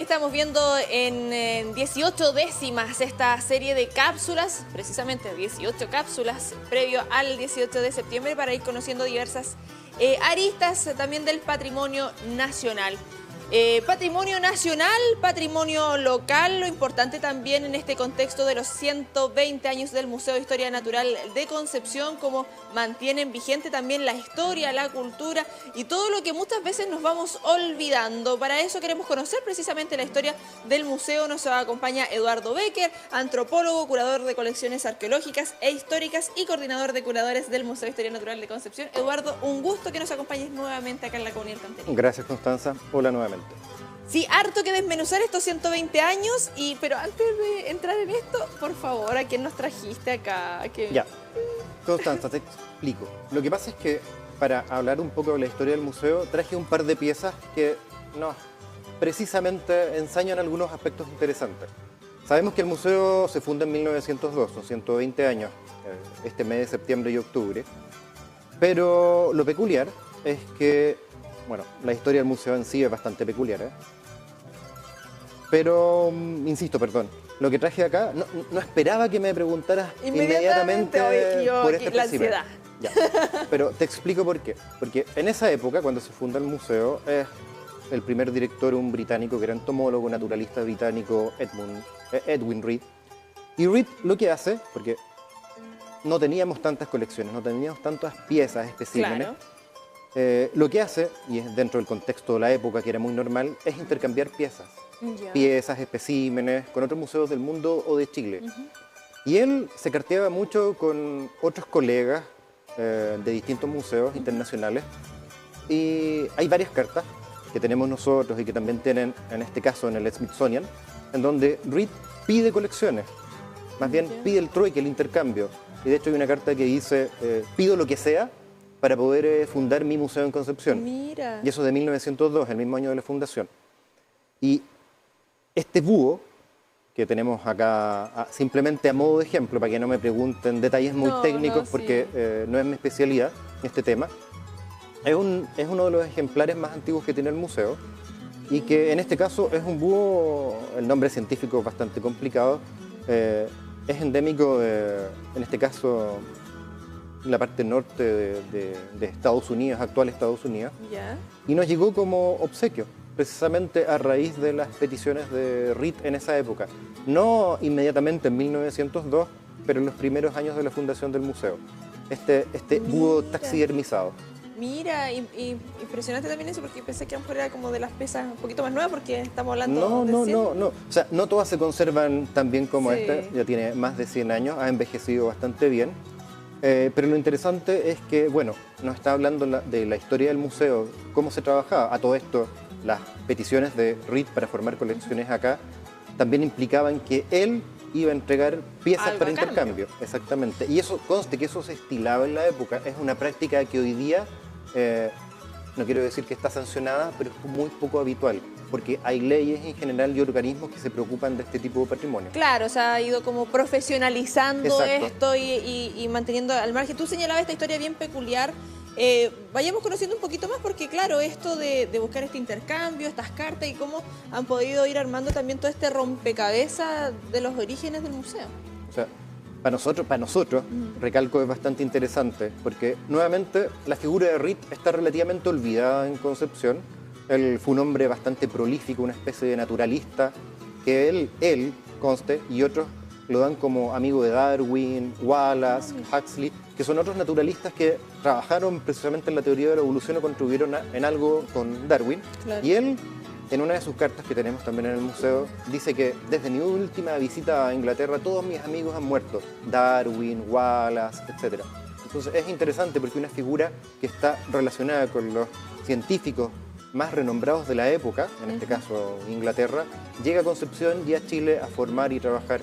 estamos viendo en 18 décimas esta serie de cápsulas, precisamente 18 cápsulas, previo al 18 de septiembre para ir conociendo diversas aristas también del patrimonio nacional. Patrimonio nacional, patrimonio local, lo importante también en este contexto de los 120 años del Museo de Historia Natural de Concepción, cómo mantienen vigente también la historia, la cultura y todo lo que muchas veces nos vamos olvidando. Para eso queremos conocer precisamente la historia del museo. Nos acompaña Eduardo Becker, antropólogo, curador de colecciones arqueológicas e históricas y coordinador de curadores del Museo de Historia Natural de Concepción. Eduardo, un gusto que nos acompañes nuevamente acá en la Comunidad Canterina. Gracias, Constanza. Hola nuevamente. Sí, harto que desmenuzar estos 120 años, pero antes de entrar en esto, por favor, ¿a quién nos trajiste acá? Ya, Constanza, te explico. Lo que pasa es que para hablar un poco de la historia del museo, traje un par de piezas que nos precisamente ensañan algunos aspectos interesantes. Sabemos que el museo se funda en 1902, son 120 años, este mes de septiembre y octubre, pero lo peculiar es que, bueno, la historia del museo en sí es bastante peculiar, pero, insisto, perdón, lo que traje acá, no esperaba que me preguntaras inmediatamente por este la ansiedad. Ya. Pero te explico por qué. Porque en esa época, cuando se funda el museo, el primer director, un británico que era entomólogo, naturalista británico, Edwin Reed. Y Reed lo que hace, porque no teníamos tantas colecciones, no teníamos tantas piezas, especímenes, claro. Lo que hace, y es dentro del contexto de la época que era muy normal, es intercambiar piezas. Piezas, especímenes, con otros museos del mundo o de Chile. Y él se carteaba mucho con otros colegas de distintos museos internacionales. Y hay varias cartas que tenemos nosotros y que también tienen, en este caso, en el Smithsonian, en donde Reed pide colecciones. Más bien pide el trueque, el intercambio. Y de hecho hay una carta que dice, pido lo que sea para poder fundar mi museo en Concepción. Mira. Y eso de 1902, el mismo año de la fundación. Y este búho, que tenemos acá simplemente a modo de ejemplo, para que no me pregunten detalles muy técnicos, porque no es mi especialidad este tema, es uno de los ejemplares más antiguos que tiene el museo y que en este caso es un búho, el nombre científico es bastante complicado, es endémico en este caso la parte norte de Estados Unidos, actual Estados Unidos, y nos llegó como obsequio, precisamente a raíz de las peticiones de Reed en esa época. No inmediatamente en 1902, pero en los primeros años de la fundación del museo. Este búho taxidermizado. Mira, impresionante también eso, porque pensé que a lo mejor era como de las piezas un poquito más nuevas, porque estamos hablando de 100. No. O sea, no todas se conservan tan bien como esta, ya tiene más de 100 años, ha envejecido bastante bien. Pero lo interesante es que, bueno, nos está hablando de la historia del museo, cómo se trabajaba. A todo esto, las peticiones de Reed para formar colecciones acá también implicaban que él iba a entregar piezas para intercambio. Exactamente. Y eso, conste que eso se estilaba en la época. Es una práctica que hoy día, no quiero decir que está sancionada, pero es muy poco habitual, porque hay leyes en general y organismos que se preocupan de este tipo de patrimonio. Claro, o sea, ha ido como profesionalizando esto y manteniendo al margen. Tú señalabas esta historia bien peculiar. Vayamos conociendo un poquito más, porque claro, esto de buscar este intercambio, estas cartas y cómo han podido ir armando también todo este rompecabezas de los orígenes del museo. O sea, para nosotros, recalco, es bastante interesante, porque nuevamente la figura de Reed está relativamente olvidada en Concepción. Él fue un hombre bastante prolífico, una especie de naturalista, que él conste, y otros lo dan como amigo de Darwin, Wallace, Huxley, que son otros naturalistas que trabajaron precisamente en la teoría de la evolución o contribuyeron en algo con Darwin. Claro. Y él, en una de sus cartas que tenemos también en el museo, dice que desde mi última visita a Inglaterra todos mis amigos han muerto, Darwin, Wallace, etc. Entonces es interesante porque una figura que está relacionada con los científicos más renombrados de la época, en este caso Inglaterra, llega a Concepción y a Chile a formar y trabajar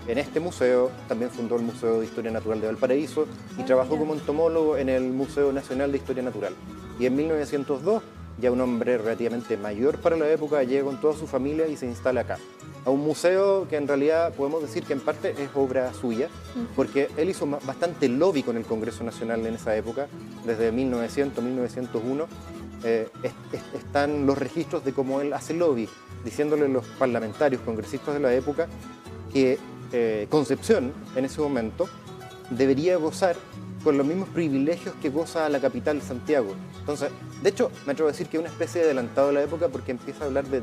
en este museo. También fundó el Museo de Historia Natural de Valparaíso y trabajó como entomólogo en el Museo Nacional de Historia Natural. Y en 1902, ya un hombre relativamente mayor para la época, llega con toda su familia y se instala acá. A un museo que en realidad podemos decir que en parte es obra suya, porque él hizo bastante lobby con el Congreso Nacional en esa época, desde 1900 1901. Están los registros de cómo él hace lobby. diciéndole a los parlamentarios, congresistas de la época, que Concepción, en ese momento, debería gozar con los mismos privilegios que goza la capital, Santiago. Entonces, de hecho, me atrevo a decir que es una especie de adelantado de la época porque empieza a hablar de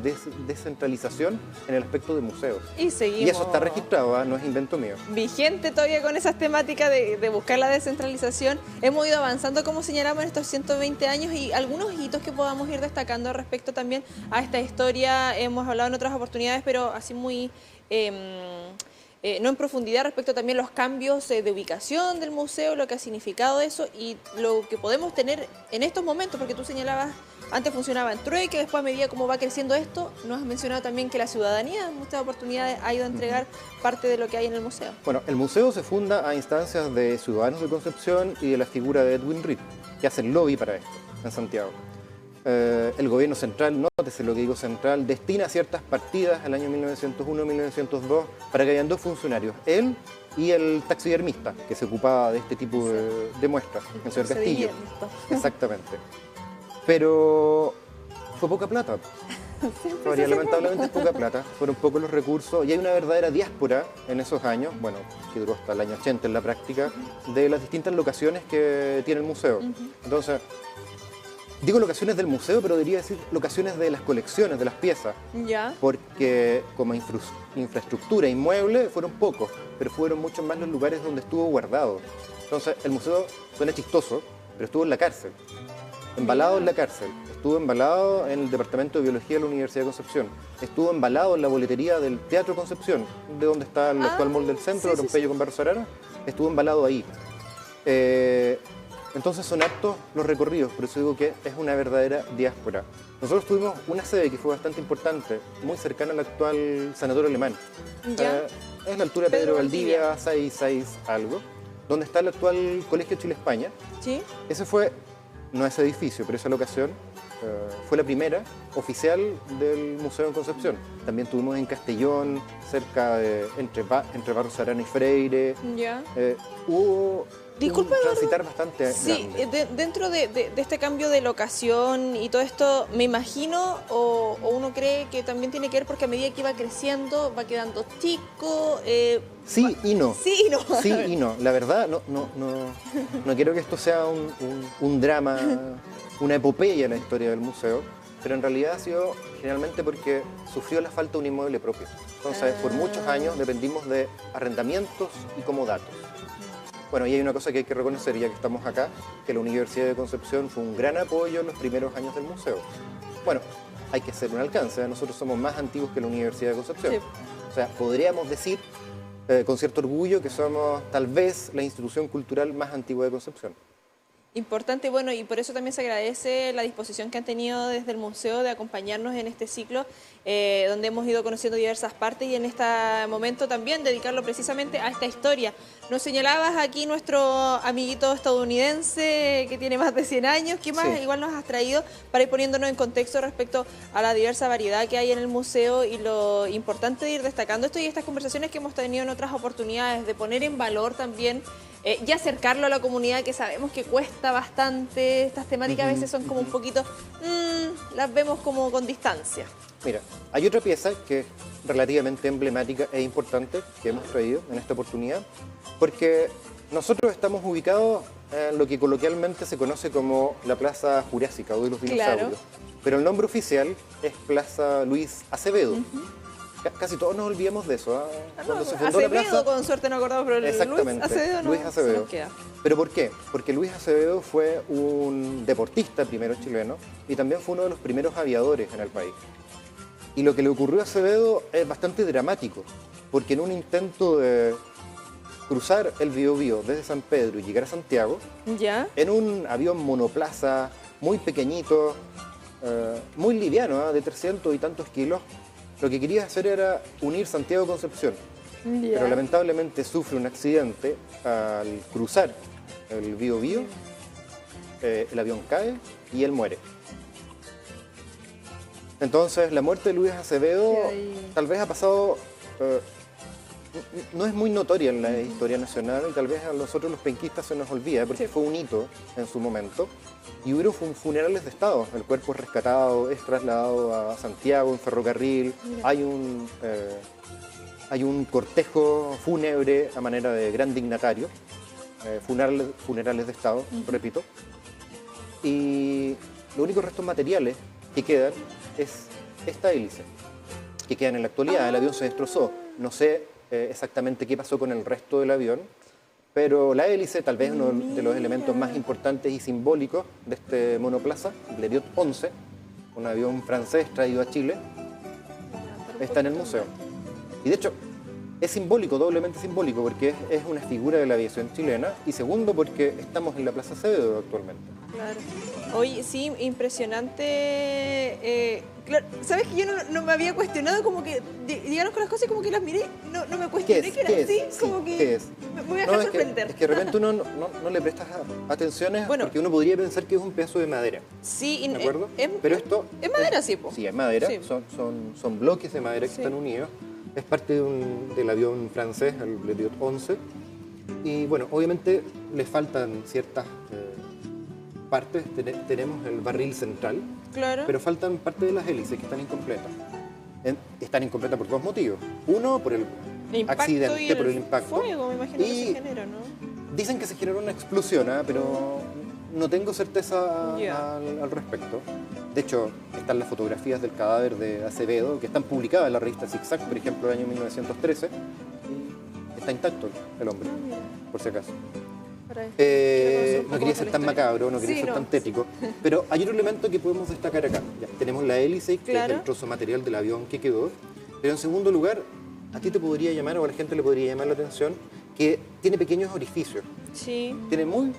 descentralización en el aspecto de museos. Y seguimos. Y eso está registrado, no es invento mío. Vigente todavía con esas temáticas de buscar la descentralización. Hemos ido avanzando, como señalamos, en estos 120 años y algunos hitos que podamos ir destacando respecto también a esta historia. Hemos hablado en otras oportunidades, pero así muy... no en profundidad respecto también a los cambios de ubicación del museo, lo que ha significado eso y lo que podemos tener en estos momentos, porque tú señalabas, antes funcionaba en Trueque, después a medida como va creciendo esto, nos has mencionado también que la ciudadanía en muchas oportunidades ha ido a entregar parte de lo que hay en el museo. Bueno, el museo se funda a instancias de ciudadanos de Concepción y de la figura de Edwin Reed, que hace el lobby para esto en Santiago. El gobierno central, nótese lo que digo central, destina ciertas partidas al año 1901-1902 para que hayan dos funcionarios, él y el taxidermista que se ocupaba de este tipo de muestras, el señor Castillo. Exactamente. Pero fue poca plata. Lamentablemente es poca plata, fueron pocos los recursos y hay una verdadera diáspora en esos años, bueno, que duró hasta el año 80 en la práctica, de las distintas locaciones que tiene el museo. Entonces, digo locaciones del museo, pero debería decir locaciones de las colecciones, de las piezas. Ya. Porque como infraestructura inmueble fueron pocos, pero fueron muchos más los lugares donde estuvo guardado. Entonces, el museo suena chistoso, pero estuvo en la cárcel. Embalado en la cárcel. Estuvo embalado en el Departamento de Biología de la Universidad de Concepción. Estuvo embalado en la boletería del Teatro Concepción, de donde está el actual mall del centro, Rompello con Barros Arana. Estuvo embalado ahí. Entonces son hartos los recorridos, por eso digo que es una verdadera diáspora. Nosotros tuvimos una sede que fue bastante importante, muy cercana al actual Sanatorio Alemán. Es la altura de Pedro Valdivia, 6 algo, donde está el actual Colegio Chile-España. ¿Sí? Ese fue, no ese edificio, pero esa locación fue la primera oficial del Museo en Concepción. También tuvimos en Castellón, cerca de, entre Barros Arana y Freire. Ya. Hubo... Disculpa, transitar bastante. Sí, dentro de este cambio de locación y todo esto, me imagino o uno cree que también tiene que ver porque a medida que iba creciendo va quedando chico. Sí y no. Sí y no. Sí y no. La verdad, no quiero que esto sea un drama, una epopeya en la historia del museo, pero en realidad ha sido generalmente porque sufrió la falta de un inmueble propio. Entonces, por muchos años dependimos de arrendamientos y comodatos. Bueno, y hay una cosa que hay que reconocer, ya que estamos acá, que la Universidad de Concepción fue un gran apoyo en los primeros años del museo. Bueno, hay que hacer un alcance, nosotros somos más antiguos que la Universidad de Concepción. Sí. O sea, podríamos decir con cierto orgullo que somos tal vez la institución cultural más antigua de Concepción. Importante, bueno, y por eso también se agradece la disposición que han tenido desde el museo de acompañarnos en este ciclo, donde hemos ido conociendo diversas partes y en este momento también dedicarlo precisamente a esta historia. Nos señalabas aquí nuestro amiguito estadounidense que tiene más de 100 años, ¿qué más igual nos has traído para ir poniéndonos en contexto respecto a la diversa variedad que hay en el museo y lo importante de ir destacando esto y estas conversaciones que hemos tenido en otras oportunidades, de poner en valor también y acercarlo a la comunidad, que sabemos que cuesta bastante, estas temáticas a veces son como un poquito, las vemos como con distancia. Mira, hay otra pieza que es relativamente emblemática e importante que hemos traído en esta oportunidad, porque nosotros estamos ubicados en lo que coloquialmente se conoce como la Plaza Jurásica o de los Dinosaurios, pero el nombre oficial es Plaza Luis Acevedo. Casi todos nos olvidamos de eso. Cuando se fundó Acevedo, la plaza, con suerte no acordamos, pero exactamente, Luis Acevedo, Luis Acevedo. ¿Pero por qué? Porque Luis Acevedo fue un deportista primero chileno y también fue uno de los primeros aviadores en el país. Y lo que le ocurrió a Acevedo es bastante dramático, porque en un intento de cruzar el Biobío desde San Pedro y llegar a Santiago, en un avión monoplaza muy pequeñito, muy liviano, de 300 y tantos kilos, lo que quería hacer era unir Santiago a Concepción, pero lamentablemente sufre un accidente al cruzar el Biobío, el avión cae y él muere. Entonces la muerte de Luis Acevedo tal vez ha pasado no es muy notoria en la historia nacional y tal vez a nosotros los penquistas se nos olvida porque fue un hito en su momento. Y hubo funerales de Estado. El cuerpo es rescatado, es trasladado a Santiago en ferrocarril. Hay un cortejo fúnebre a manera de gran dignatario. Funerales de Estado, repito. Y los únicos restos materiales que quedan es esta hélice, que quedan en la actualidad. El avión se destrozó. No sé exactamente qué pasó con el resto del avión, pero la hélice, tal vez uno de los elementos más importantes y simbólicos de este monoplaza, Blériot 11, un avión francés traído a Chile, está en el museo. Y de hecho, es simbólico, doblemente simbólico, porque es una figura de la aviación chilena, y segundo, porque estamos en la Plaza Acevedo actualmente. Claro. Oye, sí, impresionante. Claro, ¿sabes que yo no me había cuestionado? Como que llegaron con las cosas y como que las miré, no me cuestioné que era así, como que ¿qué es? me voy a dejar sorprender. Es que de repente uno no le prestas atención, porque uno podría pensar que es un pedazo de madera. Sí, ¿de acuerdo? Pero esto es madera, sí, po. Sí, es madera, Sí. son bloques de madera que están unidos. Es parte del avión francés, el Blériot 11. Y bueno, obviamente le faltan ciertas partes. Tenemos el barril central, Claro. pero faltan parte de las hélices que están incompletas. Están incompletas por dos motivos. Uno, por el accidente, por el impacto. Fuego, me imagino que se genera, ¿no? Dicen que se generó una explosión, pero no tengo certeza al respecto. De hecho, están las fotografías del cadáver de Acevedo, que están publicadas en la revista Zig-Zag, por ejemplo, del año 1913. Y está intacto el hombre, por si acaso. No quería ser tan macabro, no quería ser tan tétrico, pero hay otro elemento que podemos destacar acá. Ya, tenemos la hélice, que es el trozo material del avión que quedó, pero en segundo lugar, a ti te podría llamar, o a la gente le podría llamar la atención, que tiene pequeños orificios. Sí. Tiene muy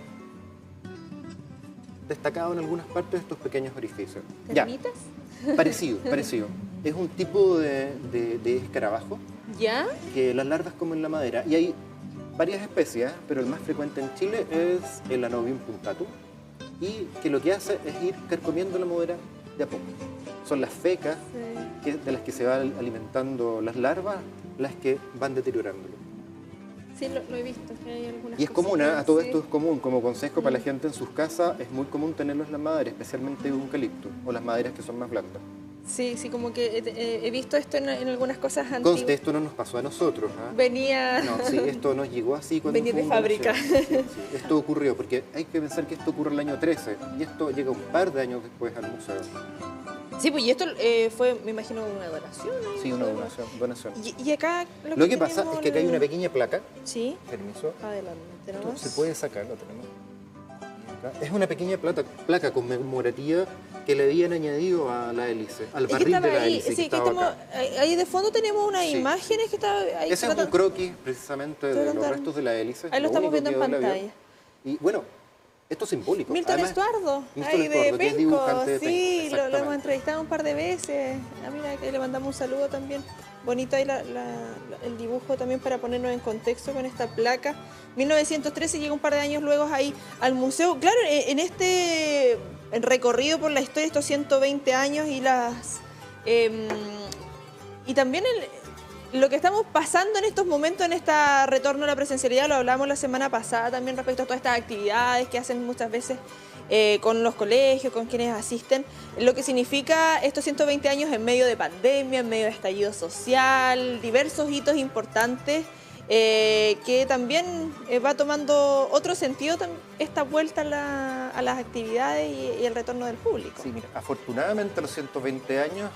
destacado en algunas partes estos pequeños orificios. ¿Termitas? Parecido. Es un tipo de escarabajo. ¿Ya? Que las larvas comen la madera. Y hay varias especies, pero el más frecuente en Chile es el Anobium puntatum. Y que lo que hace es ir carcomiendo la madera de a poco. Son las fecas de las que se van alimentando las larvas, las que van deteriorándolo. Sí, lo he visto. Hay algunas Y es común, a todo esto sí. es común, como consejo para la gente en sus casas, es muy común tenerlos en las maderas, especialmente eucalipto, o las maderas que son más blandas. Sí, como que he visto esto en algunas cosas antiguas. Conste, esto no nos pasó a nosotros. Venía... No, sí, esto nos llegó así cuando venía de fábrica. Sí, esto ocurrió, porque hay que pensar que esto ocurre en el año 13, y esto llega un par de años después al museo. Sí, pues y esto fue, me imagino, una donación. Sí, una donación. Y acá... Lo que pasa es que acá hay una pequeña placa. Sí. Permiso. Adelante, nomás. Se puede sacar, lo tenemos. Acá. Es una pequeña placa conmemorativa que le habían añadido a la hélice, al barril de la hélice. Sí, que estamos, ahí de fondo tenemos unas imágenes que está ahí. Ese es un croquis, precisamente, de los restos de la hélice. Ahí lo estamos viendo en pantalla. Y bueno, esto es simbólico. Milton Estuardo, ahí de que es dibujante de Penco. Sí, lo hemos entrevistado un par de veces. Mira, que le mandamos un saludo también. Bonito ahí el dibujo también para ponernos en contexto con esta placa. 1913 llega un par de años luego ahí al museo. Claro, en este recorrido por la historia, estos 120 años y también lo que estamos pasando en estos momentos en este retorno a la presencialidad, lo hablamos la semana pasada también respecto a todas estas actividades que hacen muchas veces con los colegios, con quienes asisten, lo que significa estos 120 años en medio de pandemia, en medio de estallido social, diversos hitos importantes que también va tomando otro sentido esta vuelta a las actividades y el retorno del público. Sí, mira, afortunadamente los 120 años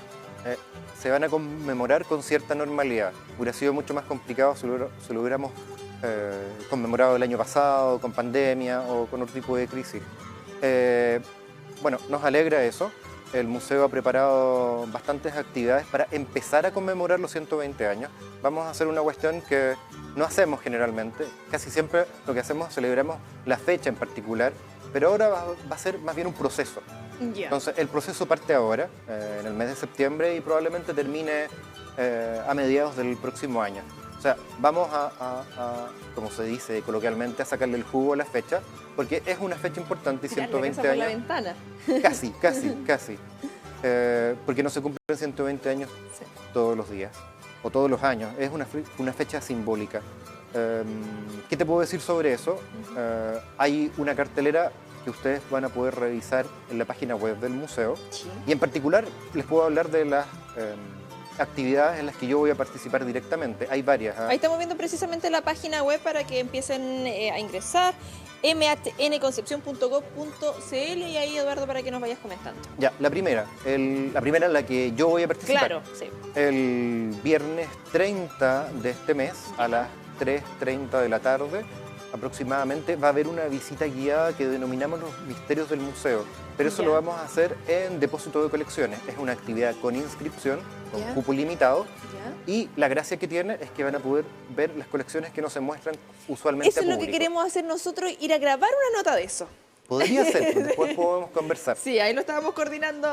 se van a conmemorar con cierta normalidad. Hubiera sido mucho más complicado si lo hubiéramos conmemorado el año pasado, con pandemia o con otro tipo de crisis. Bueno, nos alegra eso. El museo ha preparado bastantes actividades para empezar a conmemorar los 120 años. Vamos a hacer una cuestión que no hacemos generalmente. Casi siempre lo que hacemos es celebramos la fecha en particular, pero ahora va a ser más bien un proceso. Entonces, el proceso parte ahora, en el mes de septiembre, y probablemente termine a mediados del próximo año. O sea, vamos como se dice coloquialmente, a sacarle el jugo a la fecha, porque es una fecha importante y 120 años. Por la ventana. Casi. Porque no se cumplen 120 años todos los días. o todos los años, es una fecha simbólica. ¿Qué te puedo decir sobre eso? Hay una cartelera que ustedes van a poder revisar en la página web del museo, Sí. y en particular les puedo hablar de las actividades en las que yo voy a participar directamente. Hay varias. Ahí estamos viendo precisamente la página web para que empiecen a ingresar, mhnconcepcion.gov.cl, y ahí, Eduardo, para que nos vayas comentando. Ya, la primera en la que yo voy a participar. Claro, sí. El viernes 30 de este mes a las 3:30 de la tarde aproximadamente va a haber una visita guiada que denominamos los misterios del museo, pero eso Ya. lo vamos a hacer en depósito de colecciones. Es una actividad con inscripción, con Ya. cupo limitado, ¿Ya? y la gracia que tiene es que van a poder ver las colecciones que no se muestran usualmente Eso es a lo que público. queremos hacer nosotros, ir a grabar una nota de eso. Podría ser, pero después podemos conversar, Sí, ahí lo estábamos coordinando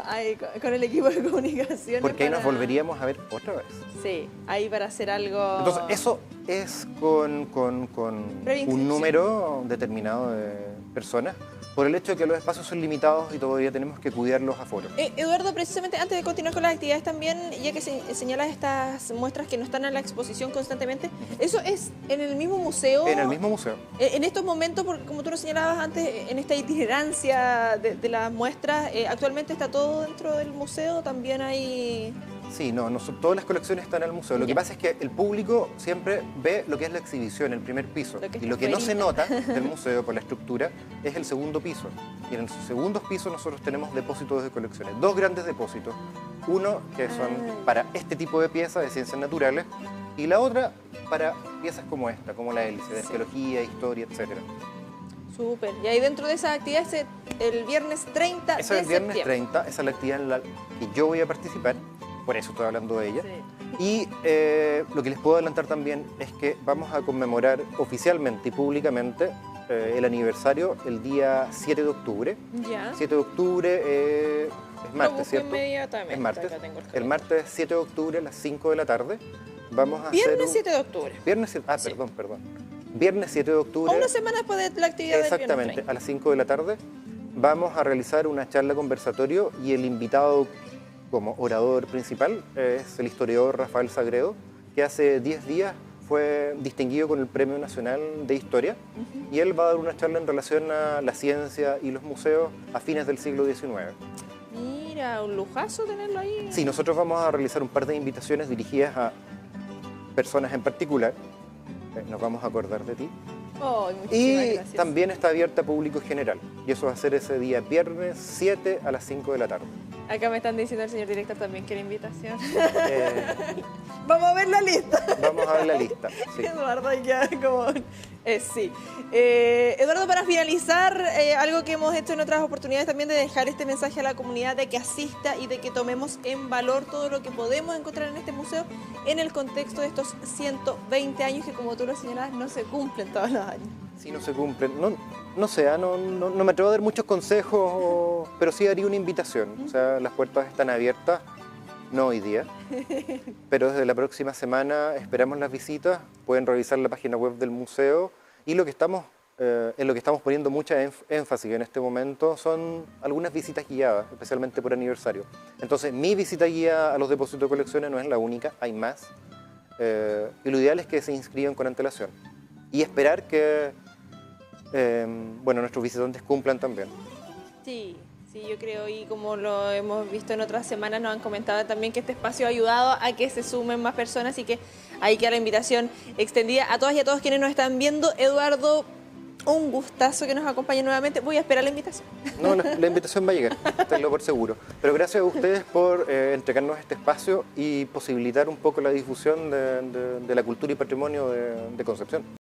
ahí con el equipo de comunicación. porque ahí nos volveríamos a ver otra vez. Sí, ahí para hacer algo... Entonces, eso es con Previa inscripción. un número determinado de personas, por el hecho de que los espacios son limitados y todavía tenemos que cuidar los aforos. Eduardo, precisamente antes de continuar con las actividades también, ya que señalas estas muestras que no están en la exposición constantemente, ¿eso es en el mismo museo? En el mismo museo. En estos momentos, porque como tú lo señalabas antes, en esta itinerancia de las muestras, ¿actualmente está todo dentro del museo? ¿También hay...? Sí, todas las colecciones están en el museo. Lo que Ya. pasa es que el público siempre ve lo que es la exhibición, el primer piso. Lo que Y está lo que no se afuerita. nota del museo por la estructura es el segundo piso. Y en el segundo piso nosotros tenemos depósitos de colecciones. Dos grandes depósitos. Uno que son para este tipo de piezas de ciencias naturales, y la otra para piezas como esta, como la hélice, de Sí. arqueología, historia, etcétera. Súper. Y ahí dentro de esas actividades, el viernes 30 Esa de es el viernes septiembre. 30, esa es la actividad en la que yo voy a participar, por eso estoy hablando de ella. Sí. Y lo que les puedo adelantar también es que vamos a conmemorar oficialmente y públicamente el aniversario el día 7 de octubre. Ya. 7 de octubre es Lo martes, busco ¿cierto? inmediatamente. Es martes. Acá tengo el El calendario. martes 7 de octubre a las 5 de la tarde vamos a hacer Viernes un... 7 de octubre. Viernes 7... Ah, Sí. perdón. Viernes 7 de octubre... O una semana después de la actividad del viernes Exactamente, 30. a las 5 de la tarde vamos a realizar una charla conversatorio, y el invitado como orador principal es el historiador Rafael Sagredo, que hace 10 días fue distinguido con el Premio Nacional de Historia, y él va a dar una charla en relación a la ciencia y los museos a fines del siglo XIX. Mira, un lujazo tenerlo ahí. Sí, nosotros vamos a realizar un par de invitaciones dirigidas a personas en particular, nos vamos a acordar de ti, Oh, muchísimas y gracias. también está abierta a público general, y eso va a ser ese día viernes 7 a las 5 de la tarde. Acá me están diciendo el señor director también quiere invitación. Eh, Vamos a ver la lista. vamos a ver la lista. Sí. Eduardo, ya como... sí. Eduardo, para finalizar, algo que hemos hecho en otras oportunidades también, de dejar este mensaje a la comunidad de que asista y de que tomemos en valor todo lo que podemos encontrar en este museo en el contexto de estos 120 años que, como tú lo señalabas, no se cumplen todos los años. Si no se cumplen, no sé, no me atrevo a dar muchos consejos, pero sí daría una invitación. O sea, las puertas están abiertas, no hoy día, pero desde la próxima semana esperamos las visitas. Pueden revisar la página web del museo, y en lo que estamos poniendo mucha énfasis en este momento son algunas visitas guiadas, especialmente por aniversario. Entonces, mi visita guía a los depósitos de colecciones no es la única, hay más, y lo ideal es que se inscriban con antelación y esperar que nuestros visitantes cumplan también. Sí, yo creo, y como lo hemos visto en otras semanas, nos han comentado también que este espacio ha ayudado a que se sumen más personas, y que ahí queda la invitación extendida a todas y a todos quienes nos están viendo. Eduardo, un gustazo que nos acompañe nuevamente. Voy a esperar la invitación. No, la invitación va a llegar, tenlo por seguro. Pero gracias a ustedes por entregarnos este espacio y posibilitar un poco la difusión de la cultura y patrimonio de Concepción.